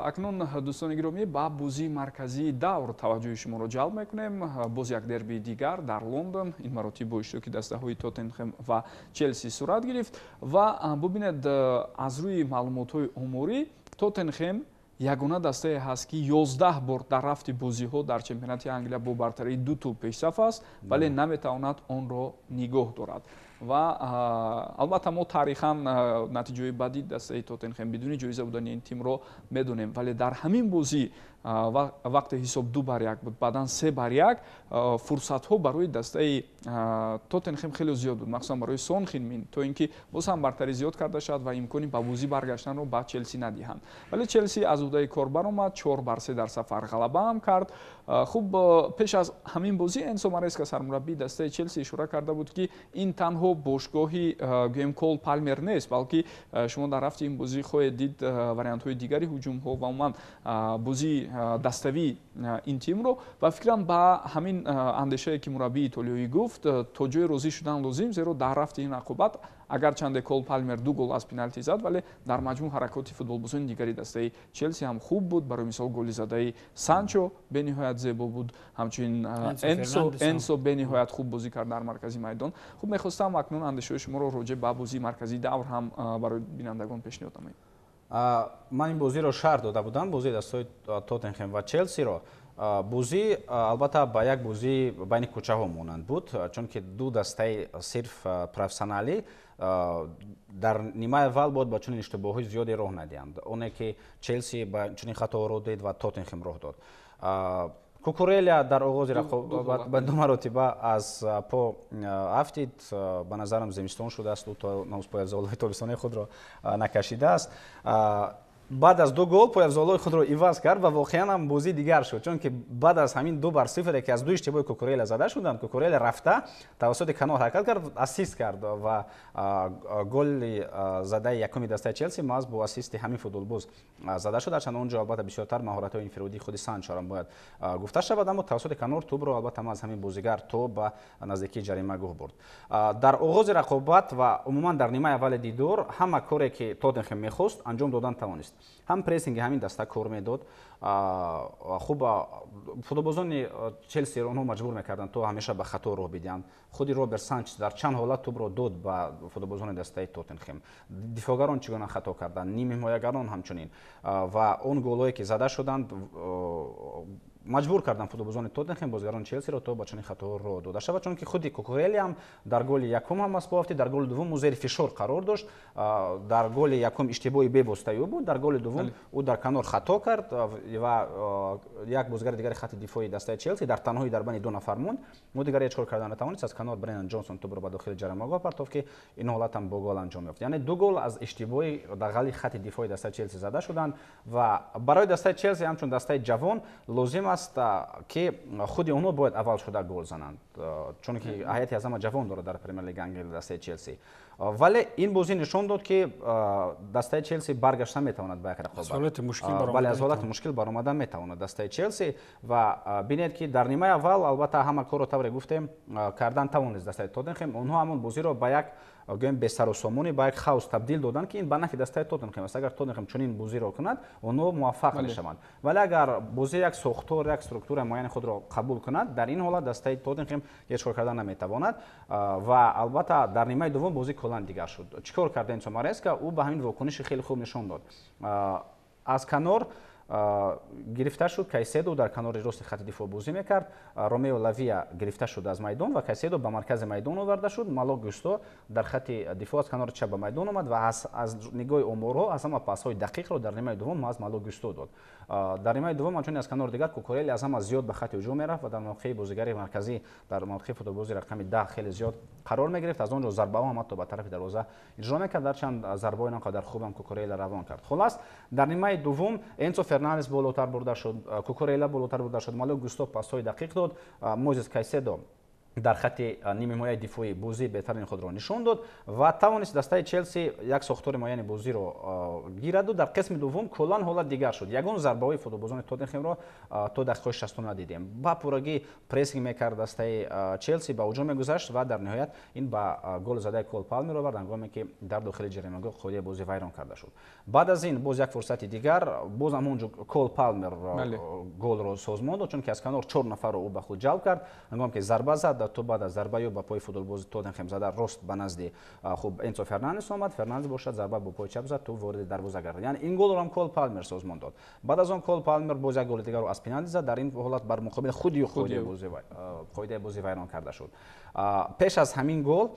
акнун дӯстони гиромӣ ба бозии марказии давр таваҷҷӯҳи шуморо ҷалб мекунем. боз як дербии дигар дар Лондон ин маротиб бо иштироки дастаҳои Тоттенхэм ва Челси сурат гирифт ва бубинед аз рӯи маълумотҳои оморӣ Тоттенхэм ягона дастае ҳаст ки 11 бор дар рафти бозиҳо дар чемпионати Англия бо бартарии 2 тӯб пешсаф аст, вале наметавонад онро нигоҳ дорад. ва албатта мо тарихан натиҷаи баъди дастаи Тоттенхэм бидуни ҷоиза будани ин тимро медонем, вале дар ҳамин бозӣ вақте ҳисоб 2-1 буд, баъдан 3-1 фурсатҳо барои дастаи Тоттенхэм хеле зиёд буд, махсусан барои Сон Хин-мин, то ин ки боз ҳам бартарӣ зиёд карда шавад ва имкони ба бозӣ баргаштанро ба Челси надиҳанд. Вале Челси аз уҳдаи кор баромад, 4-3 дар сафар ғалаба ҳам кард. хуб пеш аз ҳамин бозӣ Энсо Мареска сармураббии дастаи Челси ишора карда буд ки ин танҳо бошгоҳи гӯем Кол Палмер нест, балки шумо дар рафти ин бозӣ хоҳед дид вариантҳои дигари ҳуҷумҳо ва умуман бозии dastavi این تیم رو و فکرم با همین اندیشه که مربی ایتالیایی گفت تا جای روزی شدن لازم زیرا در رفت این عقوبت اگر چند کول پالمر 2 گل از پنالتی زد ولی در مجموع حرکات فوتبالبازان دیگری دسته چلسی هم خوب بود. برای مثال گل زده سانچو به نهایت زیبا بود، همچنین انسو به نهایت خوب بازی کرد در مرکزی میدان. خوب می‌خواستم اکنون اندیشه شما رو راجع به بازی مرکزی دور هم برای بینندگان پیشنهاد کنم. من این بازی رو شرح داده بودم، بازی دستای توتنهام و چلسی رو. بازی البته با یک بازی بین کوچه ها مانند بود، چون که دو دسته صرف پروفسیونالی در نیمه اول بود با چنین اشتباهی زیادی راه ندهند. اونه که چلسی با چنین خطا راه داد و توتنهام راه داد. کوکورلیا در آغاز رقابت به 2 مرتبه از پا افتید، به نظرم زمستان شده است و تا نوسپایزال‌های تابستانی خود را نکشیده است. بعد از 2 گل پایافزال‌های خود را عوض کرد و واقعا هم بازی دیگر شد، چون که بعد از همین 2-0 که از 2 اشتباه کوکورلیا زده شدند، کوکورلیا رفته توسط کنار حرکت کرد، اسیست کرد و گل زده یکم دسته چلسی محض با اسیست همین فوتبالباز زده شد. درچند اونجا البته بسیارتر مهارت‌های انفرادی خود سانچو هم باید گفته شود، اما توسط کنار توپ را البته از همین بازیگر تو به نزدیکی جریمه گوه برد. در آغاز رقابت و عموما در نیمه اول دیدار همه کاری که توتنهام می‌خواست انجام دادن توانست. هم پرسینگ همین دسته کار میداد. خوب فوتبالبازان چلسی رو مجبور میکردن تو همیشه به خطا رو بدین. خودی روبرت سانچز در چند حالت توپ رو داد به فوتبالبازان دسته توتنهام. دفاعگران چگونه خطا کردن، نیم حمایتگران همچنین و اون گلایی که زده شدند مجبور کردن فوتبالبازان توتنهام بازیگران چلسی را تو با چنین خطا رو داده شود، چون که خودی کوکورلیا هم در گل یکم هم اسبافتی، در گل دوم زیر فشار قرار داشت. در گل یکم اشتباهی بی‌واسطه‌ای بود، در گل دوم او در کنار خطا کرد و یک بازیگر دیگر خط دفاعی دسته چلسی در تنهایی در بین 2 نفر موند. مو دیگر هیچ کار کردن نتوانست، از کنار برندن جانسون تو رو به داخل جریمه‌گاه پرتافت که این حالت هم با گل انجام یافت. یعنی 2 گل از اشتباهی داخل خط دفاعی دسته چلسی زده شدند و برای دسته چلسی همچون دسته جوان لازم است که خود اونها باید اول شده گل زنند، چون که هیئت اعظم جوان داره در پرمیر لیگ انگلیس دسته چلسی. ولی این بازی نشون داد که دسته چلسی برگشت میتواند به یک رقابت، ولی از حالت مشکل برآمدن میتواند دسته چلسی و ببینید که در نیمه اول البته همه کار رو طوری گفتیم کردن توانست دسته توتنهام، اونها همون بازی رو با یک گیم به سر و سامانی با یک خاص تبدیل دادن که این به نفع دسته توتنهام است. اگر توتنهام چنین بازی رو کند اونها موفق میشوند، ولی اگر بازی یک ساختار یک استراکچور معین خود را قبول کند در این حالت دسته توتنهام هیچ کار کردن نمیتواند و البته در نیمه دوم بازی کلا دیگر شد. چیکار کرد انسو مارسکا؟ او به همین واکنش خیلی خوب نشون داد. از کنار گرفته شد، کایسدو در کنار راست خط دفاع بازی میکرد، رومیو لاویا گرفته شد از میدان و کایسدو به مرکز میدان آورده شد. مالو گوستو در خط دفاع از کنار چپ به میدان آمد و از نگاه امورها از همه پاس‌های دقیق رو در نیمه دوم از مالو گوستو داد. در نیمه دوم چون از کنار دیگر کوکورلیا از همه زیاد به خط هجوم میرفت و در موقع بازیگر مرکزی در موقع فوتبالبازی رقم 10 خیلی زیاد قرار میگرفت. از اونجا ضربه هم حتی به طرف دروازه اجرا میکرد، در چند ضربه اینقدر خوبم کوکورلیا روان کرد. خلاص در نیمه دوم انسو فرناندز بالاتر برده شد، کوکورلیا بالاتر برده شد، مالو گوستو پاس‌های دقیق داد، موزس کایسدو дар хатти нимҳимояи дифоӣ бозии беҳтарини худро нишон дод ва тавонист дастаи челси як сохтори муайяни бозиро гираду дар қисми дуввум куллан ҳолат дигар шуд. Ягон зарбаҳои футболбозони Тоттенхемро то дақиқаи 60 надидем. Ба пуррагӣ прессинг мекард дастаи челси, ба ҳуҷум мегузашт ва дар ниҳоят ин ба гол задаи Кол Палмер овард ҳангоме ки дар дохили ҷаримагоҳ қоидаи бозӣ вайрон карда шуд. Баъд аз ин боз як фурсати дигар, боз ҳамонҷо Кол Палмер голро созмон дод, чунки аз канор 4 нафарро ӯ ба худ ҷалб кард. Ҳангоме ки зарба зад, то баъд аз зарба ё ба пои футболбози Тоттенхем зада рост ба назди хуб Энцо Фернандес омад. Фернандес бошад зарба бо пои чап зад, то вориди дарвоза гардид. Яъни ин голро ҳам Кол Палмер созмон дод. Баъд аз он Кол Палмер боз як голи дигарро аз пеналти зад. Дар ин ҳолат бар муқобили худи қоидаи бозӣ вайрон карда шуд. Пеш аз ҳамин гол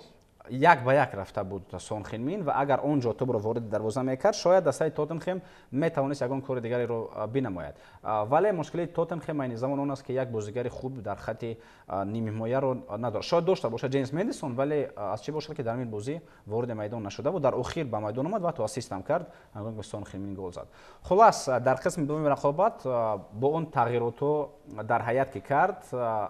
як ба як рафта буд Сон Хин-мин ва агар он ҷо тӯбро вориди дарвоза мекард, шояд дастаи Тоттенхем метавонист ягон кори дигареро бинамояд. Вале мушкилии Тоттенхем айни замон он аст ки як бозигари хуб дар хатти нимҳимояро надорад. Шояд дошта бошад Джеймс Мэдисон, вале аз чӣ бошад ки дар ин бозӣ вориди майдон нашуда буд. Дар охир ба майдон омад ва то ассистам кард, ҳангоме ки Сон Хин-мин гол зад. Хулас дар қисми дуввуми рақобат бо он тағйиротҳо дар ҳаят ки кард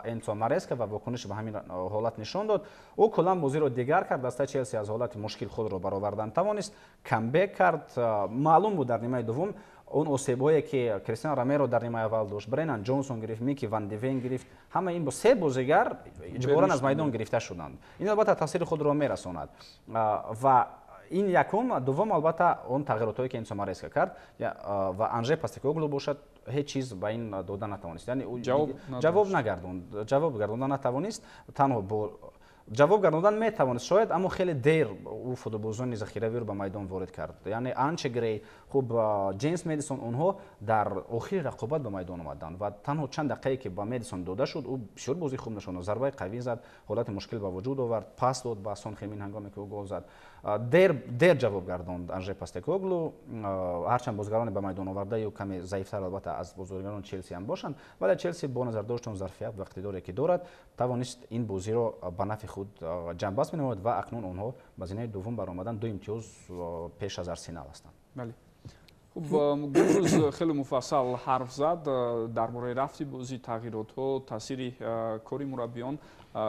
Энцо Мареска ва вокуниш ба ҳамин ҳолат нишон дод, ӯ куллан бозиро дигар кард. Дастаи Челси аз ҳолати мушкил худро баровардан тавонист, камбек кард. Маълум буд дар нимаи дуввум он осебҳое ки Кристиано Ромеро дар нимаи аввал дошт, Бренан Ҷонсон гирифт, Мики Ван де Вен гирифт, ҳама ин бо се бозигар иҷборан аз майдон гирифта шуданд. Ин албатта таъсири худро мерасонад ва ин якум. Дуввум албатта он тағйиротҳое ки Энцо Мареска кард ва Анже Постекоглу бошад, ҳеҷ чиз ба ин дода натавонист. Яъне ҷавоб гардонда натавонист. Танҳо бо ҷавоб гардондан метавонист шояд, аммо хеле дер ӯ футболбозони захиравиро ба майдон ворид кард. Яъне Анче Грей, хуб Джеймс Мэдисон, онҳо дар охири рақобат ба майдон омаданд ва танҳо чанд дақиқае ки ба Мэдисон дода шуд, ӯ бисёр бозӣ хуб нишон, зарбаи қавӣ зад, ҳолати мушкил ба вуҷуд овард, пас дод ба Сон Хин-мин ҳангоме ки ӯ гол зад. Дер ҷавоб гардонд Анже Постекоглу, ҳарчанд бозигарони ба майдон оварда ё каме заифтар албатта аз бозигарони Челси ҳам бошанд, вале Челси бо назар дошти он зарфият ва иқтидоре ки дорад, тавонист ин бозиро ба нафи худ ҷанбаст менамояд ва акнун онҳо ба зинаи дуввум баромадан 2 имтиёз пеш аз Арсенал ҳастанд. Бале. Хуб, гулрӯз хеле муфассал ҳарф зад дар бораи рафти бозӣ, тағйиротҳо, таъсири кори мураббиён.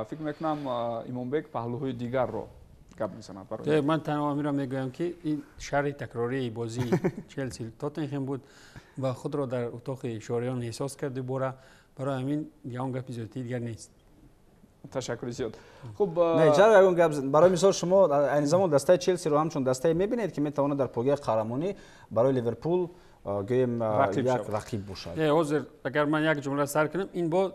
Фикр мекунам Имонбек паҳлӯҳои дигарро гап мезанад барои ман танҳо ҳаминро мегӯям ки ин шарҳи такрории бозии Челси Тоттенхем буд ва худро дар утоқи шориён эҳсос кард дубора. Барои ҳамин ягон гапи зиёдтии дигар нест. ташаккури зиёд. Хуб, ҷаро ягон гап. Барои мисол шумо айни замон дастаи Челсиро ҳамчун дастае мебинед ки метавонад дар пойгаи қаҳрамонӣ барои Ливерпул гӯем як рақиб бошад. ҳозир агар ман як ҷумла сар кунам, ин бо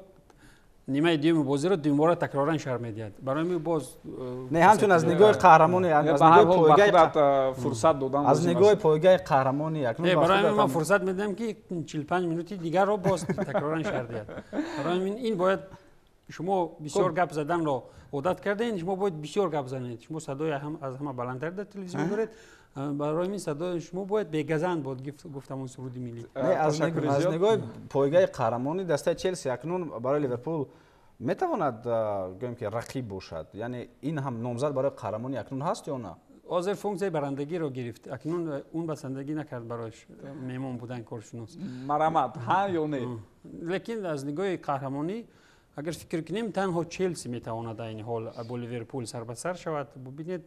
нимаи дуюми бозиро дуюмбора такроран шарҳ медиҳад. Барои ми боз не ҳамчун аз нигоҳи қаҳрамони, аз нигоҳи пойгаи фурсат додан, аз нигоҳи пойгаи қаҳрамони акнун барои ман фурсат медиҳам ки 45 минути дигарро боз такроран шарҳ диҳад. Барои ин бояд шумо бисёр гап заданро одат кардаед, шумо бояд бисёр гап занед. Шумо садои аз ҳама баландтар дар телевизион доред. Барои мин садои шумо бояд бегазанд бод гуфтамон суруди миллӣ. Аз нигоҳи пойгаи қаҳрамони дастаи Челси акнун барои Ливерпул метавонад гӯем ки рақиб бошад. Яъне ин ҳам номзад барои қаҳрамонӣ акнун ҳаст ё на? ҳозир функсияи барандагиро гирифт. Акнун он басандагӣ накард барояш меҳмон будан коршинос. Марамат ҳа ё не? Лекин аз нигоҳи қаҳрамонӣ агар фикр кунем, танҳо Челси метавонад айни ҳол бо Ливерпул сар ба сар шавад. Бубинед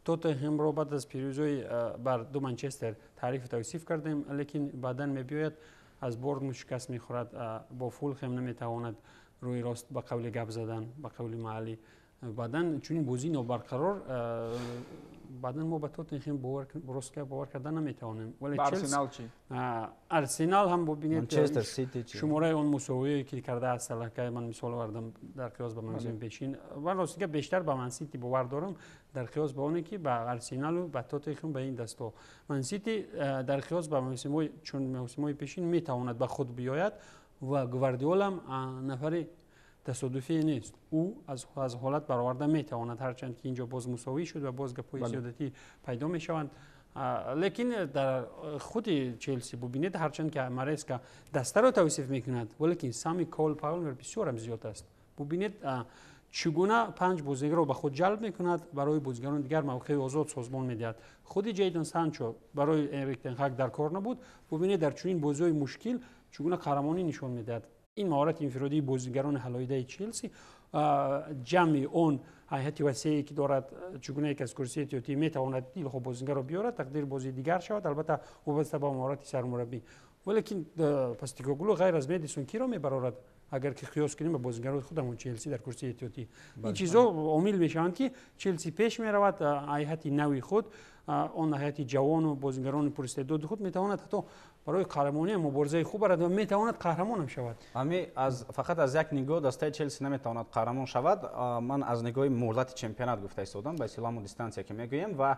Тоттенхемро баъд аз пирӯзии бар ду Манчестер таърифу тавсиф кардем, лекин баъдан мебиёяд аз Борнмут шикаст мехӯрад, бо Фулхем наметавонад рӯи рост ба қавли гап задан, ба қавли маҳаллӣ. Баъдан чунин бозии нобарқарор, баъдан мо ба Тоттенхем бовар кардан наметавонем. Вале Арсенал чӣ? Арсенал ҳам бубинед Манчестер Сити чӣ? шумораи он мусовиое ки кардааст Салака, ман мисол овардам дар қиёс ба мавзӯи пешин. Ман ростига бештар ба Ман Сити бовар дорам дар қиёс ба оне ки ба Арсеналу ба Тоттенхем ба ин дастҳо. Ман Сити дар қиёс ба мавсимҳои пешин метавонад ба худ биёяд ва Гвардиолам нафари тасодуфие нест. ӯ аз ҳолат бароварда метавонад, ҳарчанд ки инҷо боз мусовӣ шуд ва боз гапҳои зиёдатӣ пайдо мешаванд. Лекин дар худи Челси бубинед, ҳарчанд ки Мареска дастаро тавсиф мекунад, валекин сами Кол Палмер бисёрам зиёд аст. Бубинед чӣ гуна 5 бозигаро ба худ ҷалб мекунад, барои бозигарони дигар мавқеи озод созмон медиҳад. Худи Ҷейдон Санчо барои Эрик тен Хаг дар кор набуд. Бубинед дар чунин бозиҳои мушкил чӣ гуна қаҳрамонӣ нишон медиҳад. ин маҳорати инфиродии бозигарони ҳалоидаи Челси جمعی اون هیئت وسیعی که دارد چگونه یک از کرسی احتیاطی میتواند دیل خوب بازیکن را بیارد تقدیر بازی دیگر شود البته وابسته به مهارت سرمربی ولیکن پستیکوگلو غیر از مدیسون کی را میبرد اگر که قیاس کنیم با بازیکنان خودمون چلسی در کرسی احتیاطی این چیزا عامل میشوند که چلسی پیش میرود هیئت نوی خود اون هیئت جوان و بازیکنان پراستعداد خود میتواند حتی برای قهرمانی مبارزه خوب برد و میتواند قهرمان هم شود فقط از یک نگاه دسته چلسی نمیتواند قهرمان شود من از نگاه مهلت چمپیونات گفته ایستادم به اصطلاح دیستانسیا که میگوییم و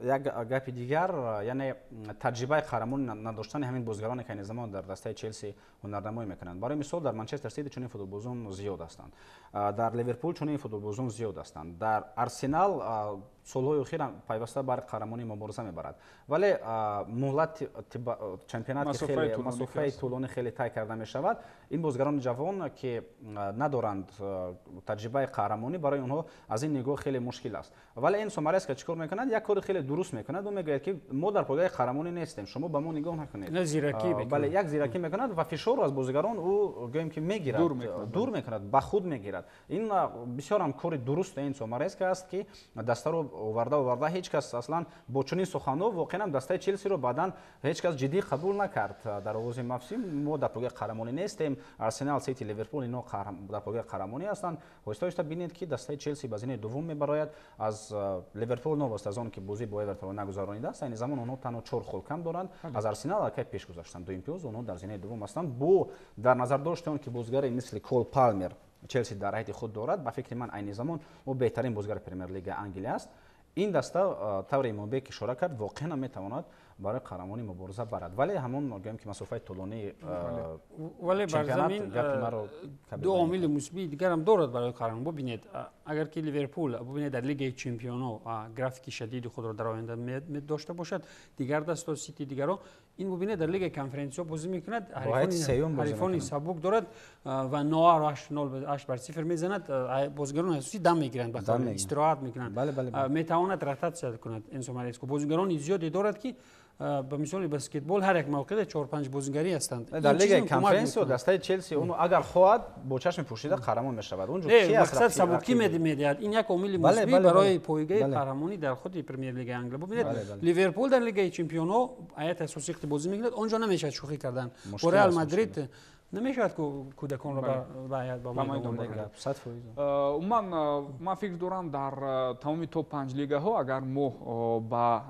یک گپ دیگر یعنی تجربه قهرمان نداشتن همین بازیکنانی که این زمان در دسته چلسی هنرنمایی میکنند برای مثال در منچستر سیتی چنین فوتبالبازان زیاد هستند در لیورپول چنین فوتبالبازان زیاد هستند در آرسنال سالهای اخیر پیوسته بر قهرمانی مبارزه میبرد ولی مهلت چمپیونات که خیلی مسافه طولانی خیلی طی کرده می شود این بازیکنان جوان که ندارند تجربه قهرمانی برای اونها از این نگاه خیلی مشکل است ولی این سومارس که چیکار میکند یک کار خیلی درست میکند و میگه که ما در پایگاه قهرمانی نیستیم شما به ما نگاه نکنید نه زیرکی بله یک زیرکی میکند و فشار از بازیکنان او گویم که میگیرد دور میکند به خود میگیرد این بسیار هم کار درست این سومارس که است که دسته رو آورده هیچ کس اصلا با چنین سخنو واقعا دسته چلسی رو بعداً هیچ کس جدی قبول نکرد در آغاز موسم ما در پایگاه قهرمانی نیستیم آرسنال سیتی لیورپول اینا در پایگاه قهرمانی هستند آهسته آهسته ببینید که دسته چلسی به زمین دوم میبراید از لیورپول نوبست از آن که بازی با اورتون نگذرانیده است این زمان اونها تنها 4 گل کم دارند از آرسنال که پیش گذاشتند 2 امتیاز اونها در زمین دوم هستند با در نظر داشته اون که بازیگر مثل کول پالمر چلسی در هیئت خود دارد به فکر من این زمان او بهترین بازیگر پرمیر لیگ انگلیس است این دسته طور ایمانبه که اشاره کرد واقعا میتواند برای قهرمانی مبارزه برد ولی همون میگم که مسافت طولانی ولی بر زمین دو عامل مثبت دیگر هم دارد برای قهرمانی ببینید اگر که لیورپول ببینید در لیگ چمپیونها گرافیک شدید خود را در آینده داشته باشد دیگر دسته سیتی دیگرها این ببینید در لیگ کنفرانسیا بازی میکند حریفانی سبک دارد و 9-8 میزند بازیکنان اساسی دم میگیرند به استراحت میکنند میتواند رتات کند این سومارسکو بازیکنان زیادی دارد که به مثال بسکتبال هر یک موقع 4-5 بازیگری هستند در لیگ کنفرانس و دسته چلسی اونو اگر خواهد با چشم پوشیده قهرمان میشود اونجا کی مقصد سبکی میدهد این یک عامل مثبت برای پایگاه قهرمانی در خود پرمیر لیگ انگلیس ببینید لیورپول در لیگ چمپیونها هیئت اساسی بازی میگیرد اونجا نمیشه شوخی کردن با رئال مادرید نمیشود کودکان را با میدان بگیرد من فکر دارم در تمام توپ 5 لیگا ها اگر ما با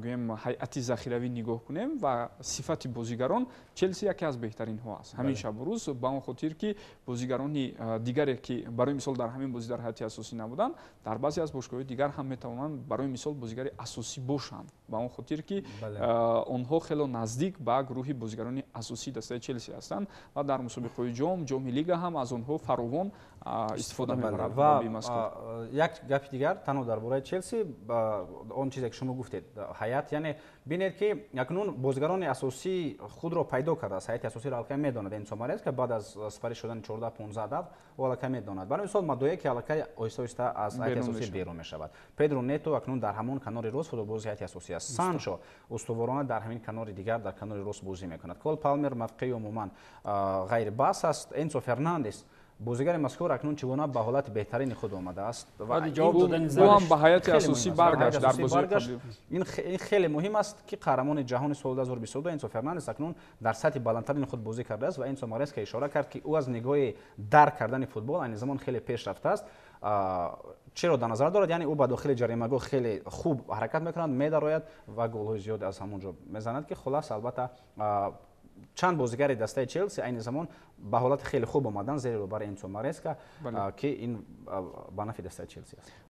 گویم هیئت ذخیروی نگاه کنیم و صفت بازیگران چلسی یکی از بهترین ها است همین شب و روز با اون خاطر که بازیگران دیگری که برای مثال در همین بازی در هیئت اساسی نبودن در بعضی از باشگاه‌های دیگر هم میتوانند برای مثال بازیگر اساسی باشند با اون خاطر که آنها خیلی نزدیک به گروه بازیگران اساسی دسته چلسی هستند و در مسابقه جام لیگ هم از آنها فراوان استفاده می‌برند و یک گپ دیگر تنها درباره چلسی اون چیزی که شما گفتید هیئت یعنی ببینید که اکنون بازیگران اساسی خود را پیدا کرده است هیئت اساسی را الکی میداند این سومارس که بعد از سپری شدن 14-15 دفعه او الکی میداند برای مثال مادوی که الکی آهسته آهسته از هیئت اساسی بیرون میشود پدرو نیتو اکنون در همون کنار راست فوتبالباز هیئت اساسی است سانچو استوارانه در همین کنار دیگر در کنار راست بازی میکند کول پالمر موقعی عموما غیر بس است انسو فرناندز بازیگر مذکور اکنون چگونه به حالت بهترین خود آمده است و جواب دادن هم به هیئت اساسی برگشت در بازی قبلی این خیلی مهم است که قهرمان جهان سال 2022 انسو فرناندز اکنون در سطح بالاترین خود بازی کرده است و این سومارس که اشاره کرد که او از نگاه درک کردن فوتبال این زمان خیلی پیش رفته است چرا در نظر دارد یعنی او با داخل جریمه‌گاه خیلی خوب حرکت میکند میدراید و گل‌های زیاد از همونجا میزند که خلاص البته چند بازیگر دسته چلسی این زمان به حالت خیلی خوب آمدن زیر رو برای این سومارس که این به نفع دسته چلسی است